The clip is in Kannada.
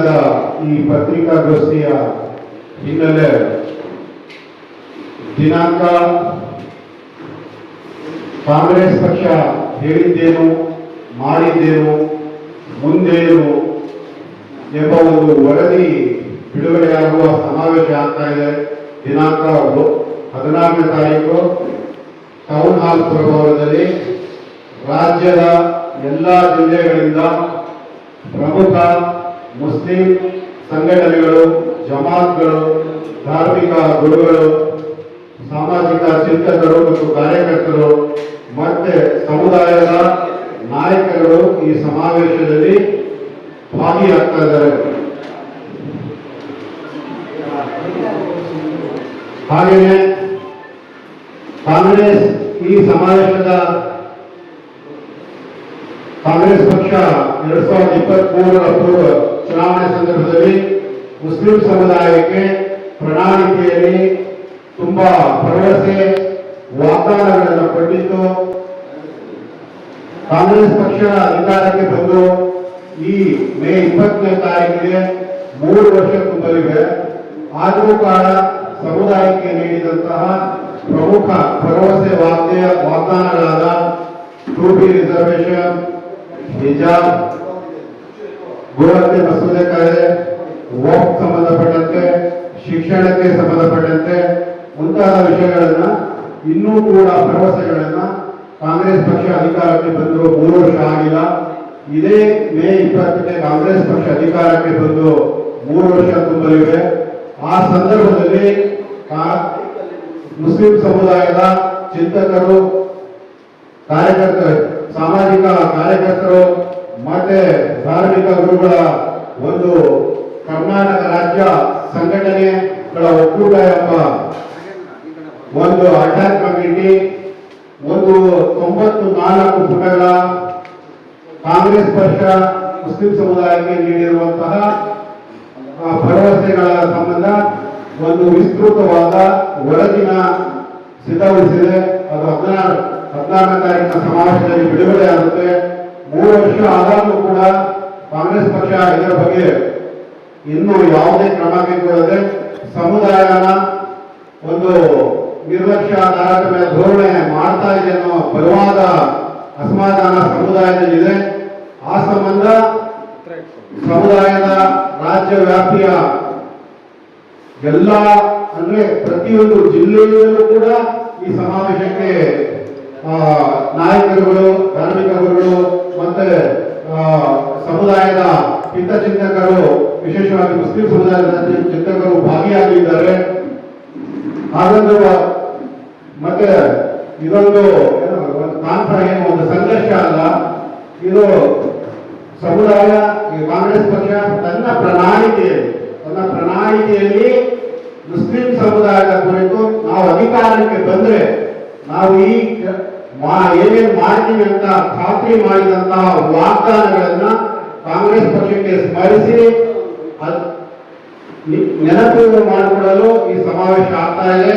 ದಿನದ ಈ ಪತ್ರಿಕಾಗೋಷ್ಠಿಯ ಹಿನ್ನೆಲೆ ದಿನಾಂಕ ಕಾಂಗ್ರೆಸ್ ಪಕ್ಷ ಹೇಳಿದ್ದೇನು ಮಾಡಿದ್ದೇನು ಮುಂದೇನು ಎಂಬ ಒಂದು ವರದಿ ಬಿಡುಗಡೆಯಾಗುವ ಸಮಾವೇಶ ಆಗ್ತಾ ಇದೆ. ದಿನಾಂಕ 14ನೇ ತಾರೀಕು ಟೌನ್ ಹಾಲ್ ಪುರಭವನದಲ್ಲಿ ರಾಜ್ಯದ ಎಲ್ಲ ಜಿಲ್ಲೆಗಳಿಂದ ಪ್ರಮುಖ ಮುಸ್ಲಿಂ ಸಂಘಟನೆಗಳು, ಜಮಾತ್ಗಳು, ಧಾರ್ಮಿಕ ಗುರುಗಳು, ಸಾಮಾಜಿಕ ಚಿಂತಕರು ಮತ್ತು ಕಾರ್ಯಕರ್ತರು ಮತ್ತೆ ಸಮುದಾಯದ ನಾಯಕರು ಈ ಸಮಾವೇಶದಲ್ಲಿ ಭಾಗಿಯಾಗ್ತಾ ಇದ್ದಾರೆ. ಹಾಗೆಯೇ ಕಾಂಗ್ರೆಸ್ ಪಕ್ಷ 2023ರ ಪೂರ್ವ ಚುನಾವಣೆ ಸಂದರ್ಭದಲ್ಲಿ ಮುಸ್ಲಿಂ ಸಮುದಾಯಕ್ಕೆ ಪ್ರಣಾಳಿಕೆಯಲ್ಲಿ ತುಂಬಾ ಭರವಸೆ ವಾಗ್ದಾನಗಳನ್ನು ಕೊಟ್ಟಿತ್ತು. ಕಾಂಗ್ರೆಸ್ ಪಕ್ಷ ಅಧಿಕಾರಕ್ಕೆ ಬಂದು ಈ ಮೇ 20ನೇ ತಾರೀಕಿಗೆ 3 ವರ್ಷ ತುಂಬಲಿವೆ. ಆದರೂ ಕಾಲ ಸಮುದಾಯಕ್ಕೆ ನೀಡಿದಂತಹ ಪ್ರಮುಖ ಭರವಸೆ ವಾಗ್ದಾನಗಳಾದ 2B ರಿಸರ್ವೇಶನ್, ಹಿಜಾಬ್, ಗೋಹತ್ಯೆ ಮಸೂದೆ ಕಾಯ್ದೆ, ವಕ್ಫ್ ಸಂಬಂಧಪಟ್ಟಂತೆ, ಶಿಕ್ಷಣಕ್ಕೆ ಸಂಬಂಧಪಟ್ಟಂತೆ ಮುಂತಾದ ವಿಷಯಗಳನ್ನ ಇನ್ನೂ ಕೂಡ ಭರವಸೆಗಳನ್ನ ಕಾಂಗ್ರೆಸ್ ಪಕ್ಷ ಅಧಿಕಾರಕ್ಕೆ ಬಂದು 3 ವರ್ಷ ಆಗಿಲ್ಲ. ಇದೇ ಮೇ 20ಕ್ಕೆ ಕಾಂಗ್ರೆಸ್ ಪಕ್ಷ ಅಧಿಕಾರಕ್ಕೆ ಬಂದು 3 ವರ್ಷ ತುಂಬಲಿವೆ. ಆ ಸಂದರ್ಭದಲ್ಲಿ ಮುಸ್ಲಿಂ ಸಮುದಾಯದ ಚಿಂತಕರು, ಕಾರ್ಯಕರ್ತರು, ಸಾಮಾಜಿಕ ಕಾರ್ಯಕರ್ತರು ಮತ್ತೆ ಧಾರ್ಮಿಕ ಗುರುಗಳ ಒಂದು ಕರ್ನಾಟಕ ರಾಜ್ಯ ಸಂಘಟನೆಗಳ ಒಕ್ಕೂಟ ಎಂಬ ಒಂದು ಅಡ್ಹಾಕ್ ಕಮಿಟಿ ಒಂದು 94 ಪುಟಗಳ ಕಾಂಗ್ರೆಸ್ ಪಕ್ಷ ಮುಸ್ಲಿಂ ಸಮುದಾಯಕ್ಕೆ ನೀಡಿರುವಂತಹ ಭರವಸೆಗಳ ಸಂಬಂಧ ಒಂದು ವಿಸ್ತೃತವಾದ ವರದಿನ ಸಿದ್ಧಗೊಳಿಸಿದೆ. ಅದು 14ನೇ ತಾರೀಕಿನ ಸಮಾವೇಶದಲ್ಲಿ ಬಿಡುಗಡೆ ಆಗುತ್ತೆ. 3 ವರ್ಷ ಆದಾಗೂ ಕೂಡ ಕಾಂಗ್ರೆಸ್ ಪಕ್ಷ ಇದರ ಬಗ್ಗೆ ಇನ್ನೂ ಯಾವುದೇ ಕ್ರಮ ಕೈಗೊಳ್ಳದೆ ಸಮುದಾಯನ ಒಂದು ನಿರ್ಲಕ್ಷ್ಯ, ತಾರತಮ್ಯ ಧೋರಣೆ ಮಾಡ್ತಾ ಇದೆ ಅನ್ನೋ ಬಲವಾದ ಅಸಮಾಧಾನ ಸಮುದಾಯದಲ್ಲಿದೆ. ಆ ಸಂಬಂಧ ಸಮುದಾಯದ ರಾಜ್ಯ ವ್ಯಾಪ್ತಿಯ ಎಲ್ಲ ಅಂದ್ರೆ ಪ್ರತಿಯೊಂದು ಜಿಲ್ಲೆಯಲ್ಲೂ ಕೂಡ ಈ ಸಮಾವೇಶಕ್ಕೆ ನಾಯಕರುಗಳು, ಧಾರ್ಮಿಕ ಗುರುಗಳು ಮತ್ತೆ ಸಮುದಾಯದ ಹಿತಚಿಂತಕರು, ವಿಶೇಷವಾಗಿ ಮುಸ್ಲಿಂ ಸಮುದಾಯದ ಚಿಂತಕರು ಭಾಗಿಯಾಗಿದ್ದಾರೆ. ಹಾಗಂದು ಮತ್ತೆ ಇದೊಂದು ಕಾನ್ಫರೆನ್ಸ್, ಒಂದು ಸಂಘರ್ಷ ಅಲ್ಲ, ಇದು ಸಮುದಾಯ ಕಾಂಗ್ರೆಸ್ ಪಕ್ಷ ತನ್ನ ಪ್ರಣಾಳಿಕೆಯಲ್ಲಿ ಮುಸ್ಲಿಂ ಸಮುದಾಯದ ಕುರಿತು ನಾವು ಅಧಿಕಾರಕ್ಕೆ ಬಂದ್ರೆ ನಾವು ಏನೇನು ಮಾಡ್ತೀವಿ ಅಂತ ಖಾತ್ರಿ ಮಾಡಿದಂತಹ ವಾಗ್ದಾನಗಳನ್ನ ಕಾಂಗ್ರೆಸ್ ಪಕ್ಷಕ್ಕೆ ಸ್ಮರಿಸಿ ನೆನಪು ಮಾಡಿಕೊಡಲು ಈ ಸಮಾವೇಶ ಆಗ್ತಾ ಇದೆ.